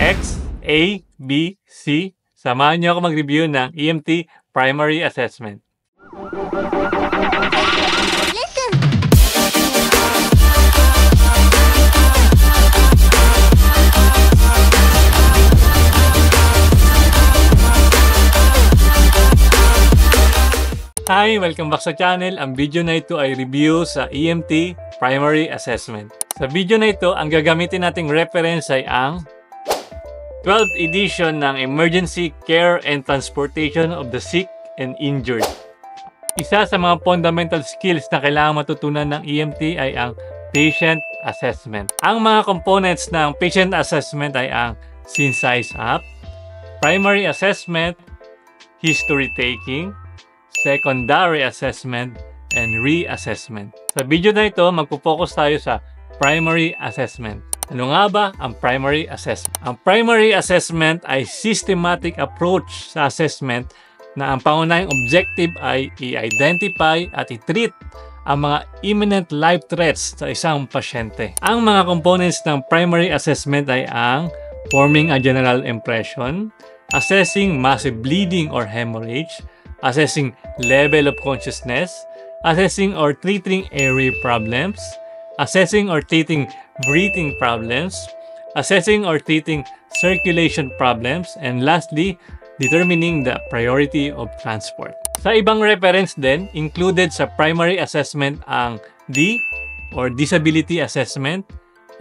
X, A, B, C. Samahan niyo ako mag-review ng EMT Primary Assessment. Hi! Welcome back sa channel. Ang video na ito ay review sa EMT Primary Assessment. Sa video na ito, ang gagamitin nating reference ay ang 12th edition ng Emergency Care and Transportation of the Sick and Injured. Isa sa mga fundamental skills na kailangan matutunan ng EMT ay ang Patient Assessment. Ang mga components ng Patient Assessment ay ang Scene Size Up, Primary Assessment, History Taking, Secondary Assessment, and Reassessment. Sa video na ito, magpo-focus tayo sa Primary Assessment. Ano nga ba ang Primary Assessment? Ang Primary Assessment ay systematic approach sa assessment na ang pangunahing objective ay i-identify at i-treat ang mga imminent life threats sa isang pasyente. Ang mga components ng Primary Assessment ay ang forming a general impression, assessing massive bleeding or hemorrhage, assessing level of consciousness, assessing or treating airway problems, assessing or treating breathing problems, assessing or treating circulation problems, and lastly, determining the priority of transport. Sa ibang reference din, included sa primary assessment ang D or disability assessment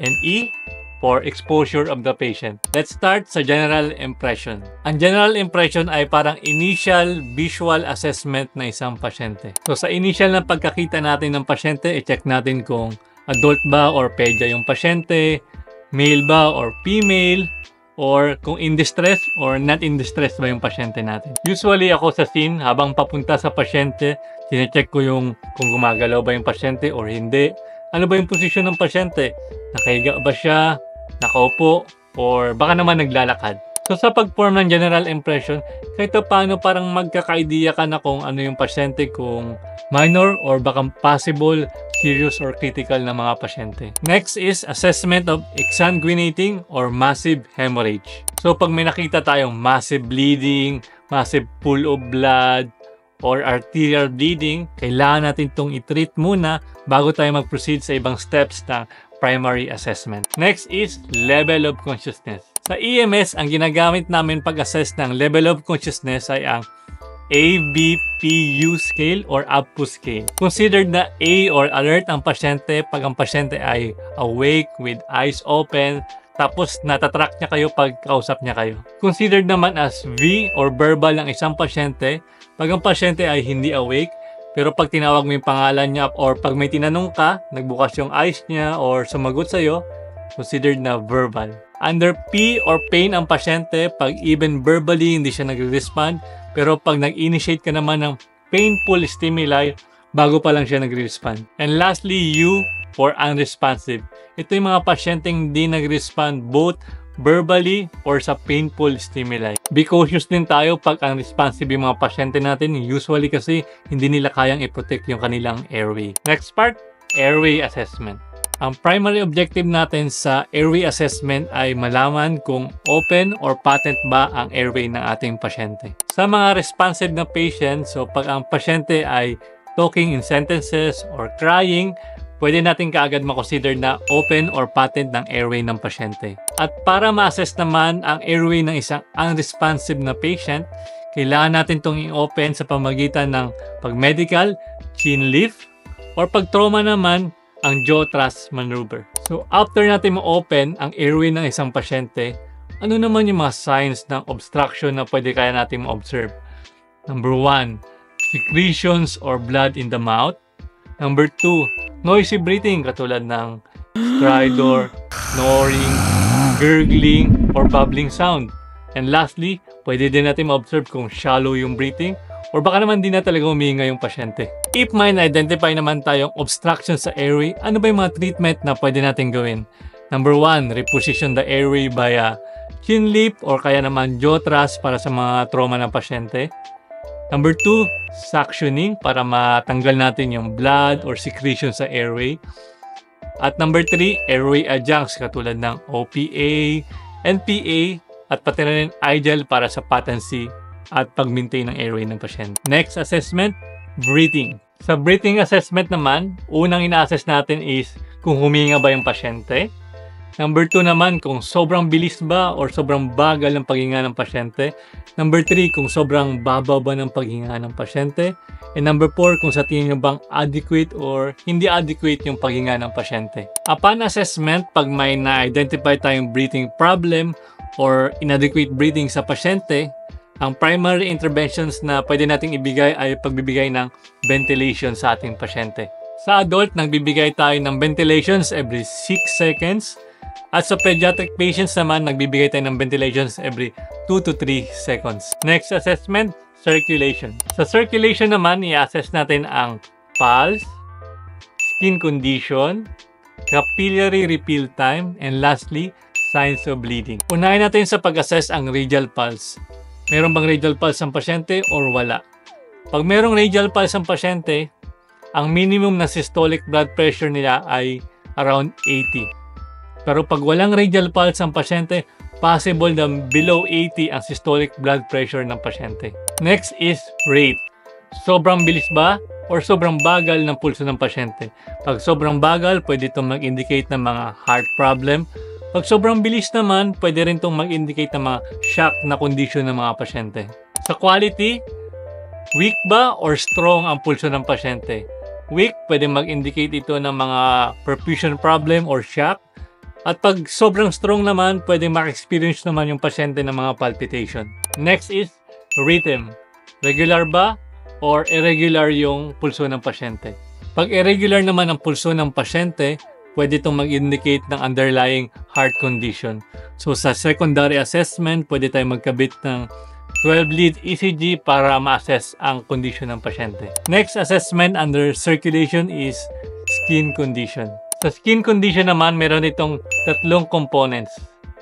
and E for exposure of the patient. Let's start sa general impression. Ang general impression ay parang initial visual assessment ng isang pasyente. So sa initial na pagkakita natin ng pasyente, i-check natin kung adult ba or pedya yung pasyente, male ba or female, or kung in distress or not in distress ba yung pasyente natin. Usually ako sa scene, habang papunta sa pasyente, sinecheck ko yung kung gumagalaw ba yung pasyente or hindi. Ano ba yung posisyon ng pasyente? Nakahiga ba siya? Nakaupo, or baka naman naglalakad. So sa pag-form ng general impression, kahit paano parang magkaka-idea ka na kung ano yung pasyente, kung minor or baka possible, serious or critical na mga pasyente. Next is assessment of exsanguinating or massive hemorrhage. So pag may nakita tayong massive bleeding, massive pool of blood, or arterial bleeding, kailangan natin itong i-treat muna bago tayo mag-proceed sa ibang steps ng primary assessment. Next is level of consciousness. Sa EMS, ang ginagamit namin pag-assess ng level of consciousness ay ang ABPU scale or ABPU scale. Considered na A or alert ang pasyente pag ang pasyente ay awake with eyes open, tapos natatrack niya kayo pag kausap niya kayo. Considered naman as V or verbal ang isang pasyente pag ang pasyente ay hindi awake, pero pag tinawag mo yung pangalan niya or pag may tinanong ka, nagbukas yung eyes niya or sumagot sa'yo, considered na verbal. Under P or pain ang pasyente pag even verbally hindi siya nagre-respond, pero pag nag-initiate ka naman ng painful stimuli, bago pa lang siya nagre-respond. And lastly, U for unresponsive. Ito yung mga pasyenteng hindi nag-respond both verbally or sa painful stimuli. Be cautious din tayo pag unresponsive yung mga pasyente natin. Usually kasi hindi nila kayang i-protect yung kanilang airway. Next part, airway assessment. Ang primary objective natin sa airway assessment ay malaman kung open or patent ba ang airway ng ating pasyente. Sa mga responsive na patient, so pag ang pasyente ay talking in sentences or crying, pwede natin kaagad makonsider na open or patent ng airway ng pasyente. At para ma-assess naman ang airway ng isang unresponsive na patient, kailangan natin itong i-open sa pamagitan ng pag-medical, chin lift, or pag-trauma naman, ang jaw thrust maneuver. So after natin ma-open ang airway ng isang pasyente, ano naman yung mga signs ng obstruction na pwede kaya natin ma-observe? Number 1, secretions or blood in the mouth. Number 2, noisy breathing katulad ng stridor, snoring, gurgling, or bubbling sound. And lastly, pwede din natin ma-observe kung shallow yung breathing or baka naman di na talaga humihinga yung pasyente. If may na-identify naman tayong obstruction sa airway, ano ba yung mga treatment na pwede natin gawin? Number 1, reposition the airway via chin lift or kaya naman jaw thrust para sa mga trauma ng pasyente. Number 2, suctioning para matanggal natin yung blood or secretion sa airway. At number 3, airway adjuncts katulad ng OPA, NPA, at pati na rin i-gel para sa patency at pag-maintain ng airway ng pasyente. Next assessment, breathing. Sa breathing assessment naman, unang ina-assess natin is kung huminga ba yung pasyente. Number 2 naman, kung sobrang bilis ba or sobrang bagal ng paghinga ng pasyente. Number 3, kung sobrang babaw ba ng paghinga ng pasyente. And number 4, kung sa tingin nyo bang adequate or hindi adequate yung paghinga ng pasyente. Upon assessment, pag may na-identify tayong breathing problem or inadequate breathing sa pasyente, ang primary interventions na pwede nating ibigay ay pagbibigay ng ventilation sa ating pasyente. Sa adult, nagbibigay tayo ng ventilations every 6 seconds. At sa pediatric patients naman, nagbibigay tayo ng ventilations every 2 to 3 seconds. Next assessment, circulation. Sa circulation naman, i-assess natin ang pulse, skin condition, capillary refill time, and lastly, signs of bleeding. Unahin natin sa pag-assess ang radial pulse. Meron bang radial pulse ang pasyente or wala? Pag merong radial pulse ang pasyente, ang minimum na systolic blood pressure nila ay around 80. Pero pag walang radial pulse ang pasyente, possible na below 80 ang systolic blood pressure ng pasyente. Next is rate. Sobrang bilis ba or sobrang bagal ng pulso ng pasyente? Pag sobrang bagal, pwede itong mag-indicate ng mga heart problem. Pag sobrang bilis naman, pwede rin itong mag-indicate ng mga shock na condition ng mga pasyente. Sa quality, weak ba or strong ang pulso ng pasyente? Weak, pwede mag-indicate ito ng mga perfusion problem or shock. At pag sobrang strong naman, pwede ma-experience naman yung pasyente ng mga palpitation. Next is rhythm. Regular ba or irregular yung pulso ng pasyente? Pag irregular naman ang pulso ng pasyente, pwede itong mag-indicate ng underlying heart condition. So sa secondary assessment, pwede tayong magkabit ng 12-lead ECG para ma-assess ang condition ng pasyente. Next assessment under circulation is skin condition. Sa skin condition naman, meron itong tatlong components.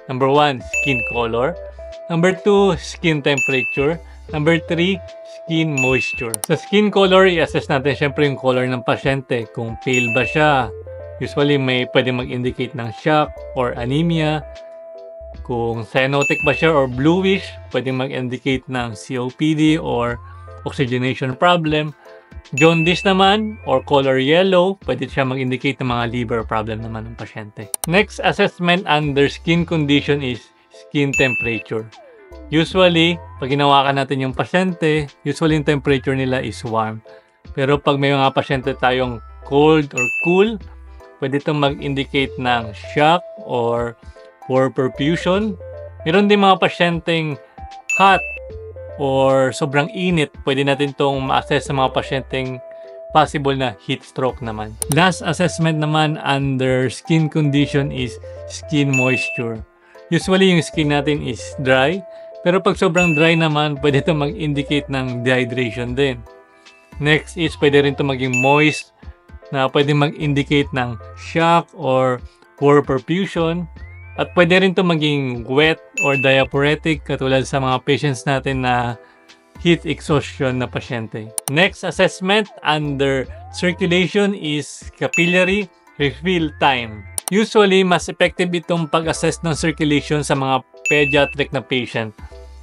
Number 1, skin color. Number 2, skin temperature. Number 3, skin moisture. Sa skin color, i-assess natin syempre yung color ng pasyente. Kung pale ba siya, usually may pwede mag-indicate ng shock or anemia. Kung cyanotic ba siya or bluish, pwede mag-indicate ng COPD or oxygenation problem. Jaundice naman or color yellow, pwede siya mag-indicate ng mga liver problem naman ng pasyente. Next assessment under skin condition is skin temperature. Usually, pag hinawakan natin yung pasyente, usually yung temperature nila is warm. Pero pag may mga pasyente tayong cold or cool, pwede itong mag-indicate ng shock or poor perfusion. Meron din mga pasyenteng hot or sobrang init, pwede natin itong ma-assess sa mga pasyenteng possible na heat stroke naman. Last assessment naman under skin condition is skin moisture. Usually yung skin natin is dry, pero pag sobrang dry naman, pwede itong mag-indicate ng dehydration din. Next is pwede rin itong maging moist na pwede mag-indicate ng shock or poor perfusion. At pwede rin ito maging wet or diaphoretic katulad sa mga patients natin na heat exhaustion na pasyente. Next assessment under circulation is capillary refill time. Usually, mas effective itong pag-assess ng circulation sa mga pediatric na patient.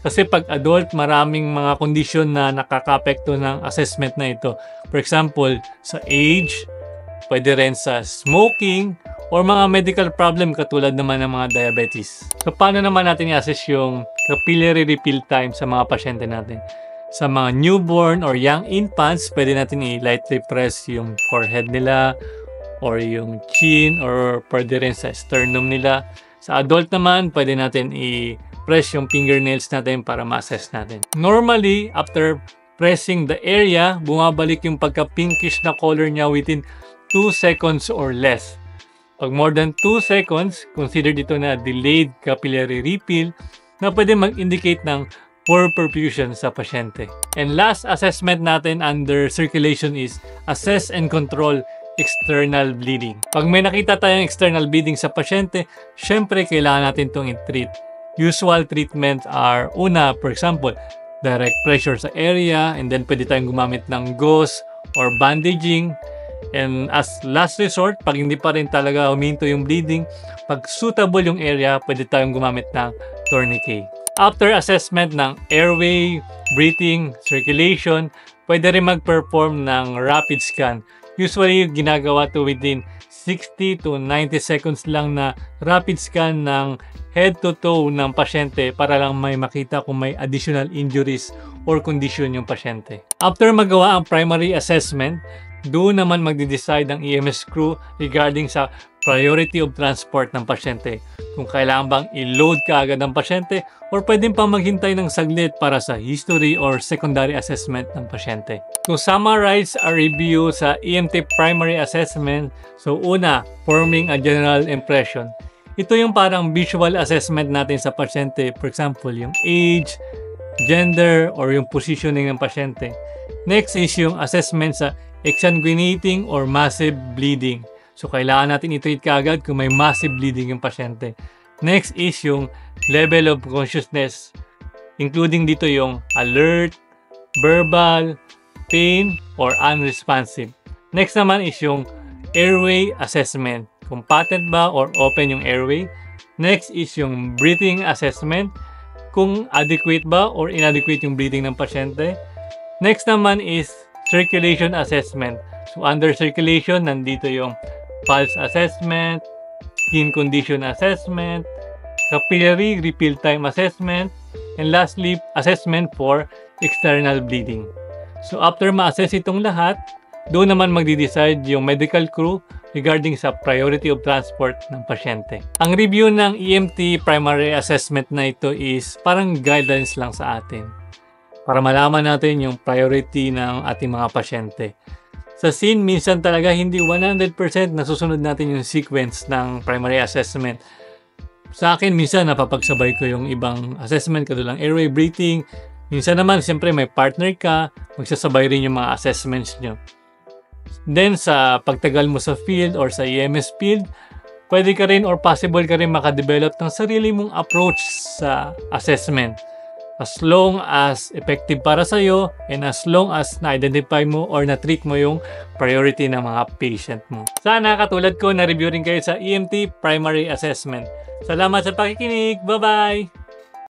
Kasi pag adult, maraming mga kondisyon na nakaka-apekto ng assessment na ito. For example, sa age, pwede rin sa smoking, or mga medical problem katulad naman ng mga diabetes. So, paano naman natin i-assess yung capillary refill time sa mga pasyente natin? Sa mga newborn or young infants, pwede natin i-lightly press yung forehead nila or yung chin or pwede rin sa sternum nila. Sa adult naman, pwede natin i-press yung fingernails natin para ma-assess natin. Normally, after pressing the area, bumabalik yung pagka-pinkish na color niya within 2 seconds or less. Pag more than 2 seconds, consider dito na delayed capillary refill na pwede mag-indicate ng poor perfusion sa pasyente. And last assessment natin under circulation is assess and control external bleeding. Pag may nakita tayong external bleeding sa pasyente, syempre kailangan natin itong i-treat. Usual treatments are, una, for example, direct pressure sa area, and then pwede tayong gumamit ng gauze or bandaging. And as last resort, pag hindi pa rin talaga huminto yung bleeding, pag suitable yung area, pwede tayong gumamit ng tourniquet. After assessment ng airway, breathing, circulation, pwede rin mag-perform ng rapid scan. Usually, ginagawa to within 60 to 90 seconds lang na rapid scan ng head to toe ng pasyente para lang may makita kung may additional injuries or condition yung pasyente. After magawa ang primary assessment, doon naman magde-decide ang EMS crew regarding sa priority of transport ng pasyente. Kung kailangan bang i-load ka agad ng pasyente or pwedeng pa maghintay ng saglit para sa history or secondary assessment ng pasyente. To summarize a review sa EMT primary assessment, so una, forming a general impression. Ito yung parang visual assessment natin sa pasyente. For example, yung age, gender, or yung positioning ng pasyente. Next is yung assessment sa exsanguinating or massive bleeding. So, kailangan natin i-treat kaagad kung may massive bleeding yung pasyente. Next is yung level of consciousness, including dito yung alert, verbal, pain, or unresponsive. Next naman is yung airway assessment, kung patent ba or open yung airway. Next is yung breathing assessment, kung adequate ba or inadequate yung breathing ng pasyente. Next naman is circulation assessment. So, under circulation, nandito yung pulse assessment, skin condition assessment, capillary refill time assessment, and lastly, assessment for external bleeding. So, after ma-assess itong lahat, doon naman magde-decide yung medical crew regarding sa priority of transport ng pasyente. Ang review ng EMT primary assessment na ito is parang guidelines lang sa atin para malaman natin yung priority ng ating mga pasyente. Sa scene, minsan talaga hindi 100% nasusunod natin yung sequence ng primary assessment. Sa akin, minsan napapagsabay ko yung ibang assessment, katulad ng airway, breathing. Minsan naman, siyempre may partner ka, magsasabay rin yung mga assessments nyo. Then, sa pagtagal mo sa field or sa EMS field, pwede ka rin or possible ka rin makadevelop ng sarili mong approach sa assessment. As long as effective para sa'yo and as long as na-identify mo or na-treat mo yung priority ng mga patient mo. Sana katulad ko na-review rin kayo sa EMT primary assessment. Salamat sa pakikinig. Bye-bye!